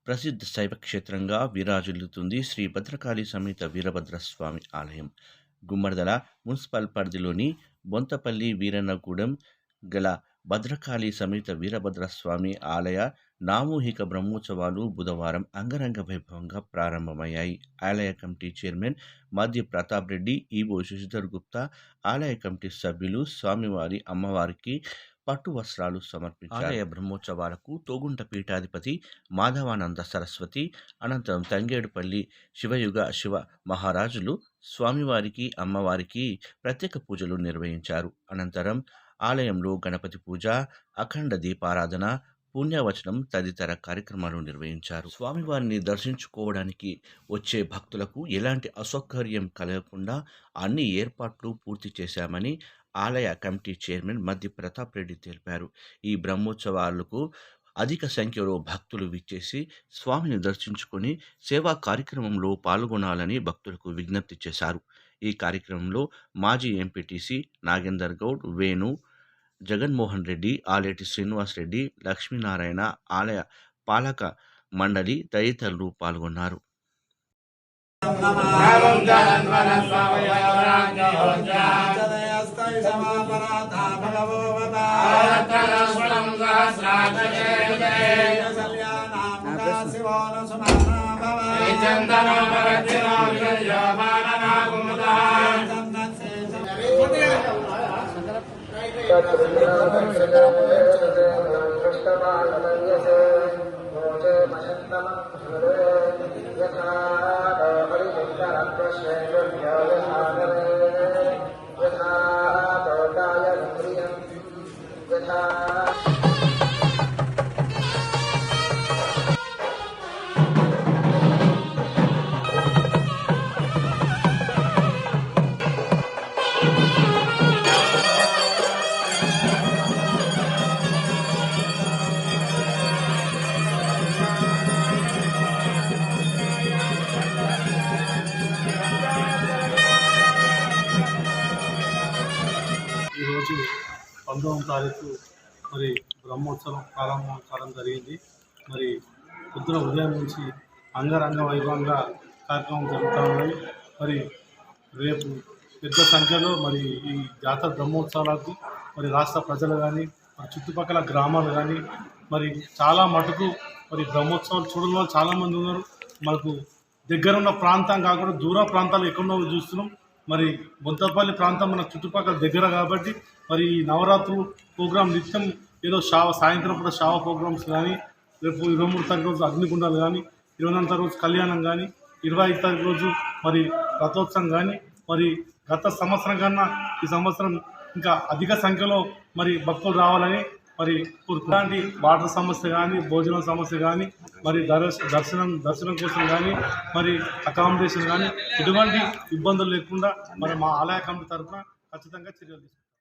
ప్రసిద్ధ శైవ క్షేత్రంగా విరాజిల్లుతుంది శ్రీ భద్రకాళి సమేత వీరభద్రస్వామి ఆలయం. గుమ్మడిదల మున్సిపల్ పరిధిలోని బొంతపల్లి వీరన్నగూడెం గల భద్రకాళి సమేత వీరభద్రస్వామి ఆలయ నామూహిక బ్రహ్మోత్సవాలు బుధవారం అంగరంగ వైభవంగా ప్రారంభమయ్యాయి. ఆలయ కమిటీ చైర్మన్ మధ్య ప్రతాప్ రెడ్డి, ఈవో శశిధర్ గుప్తా, ఆలయ కమిటీ సభ్యులు స్వామివారి అమ్మవారికి పట్టు వస్త్రాలు సమర్పించారు. ఆలయ బ్రహ్మోత్సవాలకు తోగుంట పీఠాధిపతి మాధవానంద సరస్వతి, అనంతరం తంగేడుపల్లి శివయుగ శివ మహారాజులు స్వామివారికి అమ్మవారికి ప్రత్యేక పూజలు నిర్వహించారు. అనంతరం ఆలయంలో గణపతి పూజ, అఖండ దీపారాధన, పుణ్యవచనం తదితర కార్యక్రమాలు నిర్వహించారు. స్వామివారిని దర్శించుకోవడానికి వచ్చే భక్తులకు ఎలాంటి అసౌకర్యం కలగకుండా అన్ని ఏర్పాట్లు పూర్తి చేశామని ఆలయ కమిటీ చైర్మన్ మధ్య ప్రతాప్ రెడ్డి తెలిపారు. ఈ బ్రహ్మోత్సవాలకు అధిక సంఖ్యలో భక్తులు విచ్చేసి స్వామిని దర్శించుకొని సేవా కార్యక్రమంలో పాల్గొనాలని భక్తులకు విజ్ఞప్తి చేశారు. ఈ కార్యక్రమంలో మాజీ ఎంపీటీసీ నాగేందర్ గౌడ్, వేణు, జగన్మోహన్ రెడ్డి, ఆలేటి శ్రీనివాస్ రెడ్డి, లక్ష్మీనారాయణ, ఆలయ పాలక మండలి తదితరులు పాల్గొన్నారు. ఈరోజు 19వ తారీఖు మరి బ్రహ్మోత్సవం ప్రారంభం కావడం జరిగింది. మరి పొద్దున ఉదయం నుంచి అంగరంగ వైభవంగా కార్యక్రమం జరుగుతూ ఉన్నాయి. మరి రేపు పెద్ద సంఖ్యలో మరి ఈ జాతర బ్రహ్మోత్సవాలకు మరి రాష్ట్ర ప్రజలు కానీ మరి చుట్టుపక్కల గ్రామాలు కానీ మరి చాలా మటుకు మరి బ్రహ్మోత్సవాలు చూడడం వల్ల చాలామంది ఉన్నారు. మనకు దగ్గర ఉన్న ప్రాంతం కాకుండా దూర ప్రాంతాలు ఎక్కడో చూస్తున్నాం. మరి బొంతపల్లి ప్రాంతం మన చుట్టుపక్కల దగ్గర కాబట్టి మరి ఈ నవరాత్రులు ప్రోగ్రాం నిత్యం ఏదో సాయంత్రం పూట షావ ప్రోగ్రామ్స్ కానీ, రేపు 23 తారీఖు రోజు అగ్నిగుండాలు కానీ, 24 రోజు కళ్యాణం కానీ, 25 తారీఖు రోజు మరి రథోత్సవం కానీ మరి గత సంవత్సరం కన్నా ఈ సంవత్సరం ఇంకా అధిక సంఖ్యలో మరి భక్తులు రావాలని మరి ఇలాంటి వాటర్ సమస్య కానీ, భోజనం సమస్య కానీ, మరి దర్శనం కోసం కానీ, మరి అకామిడేషన్ కానీ ఎటువంటి ఇబ్బందులు లేకుండా మరి మా ఆలయ కమిటీ తరఫున ఖచ్చితంగా చర్యలు తీసుకుంటాం.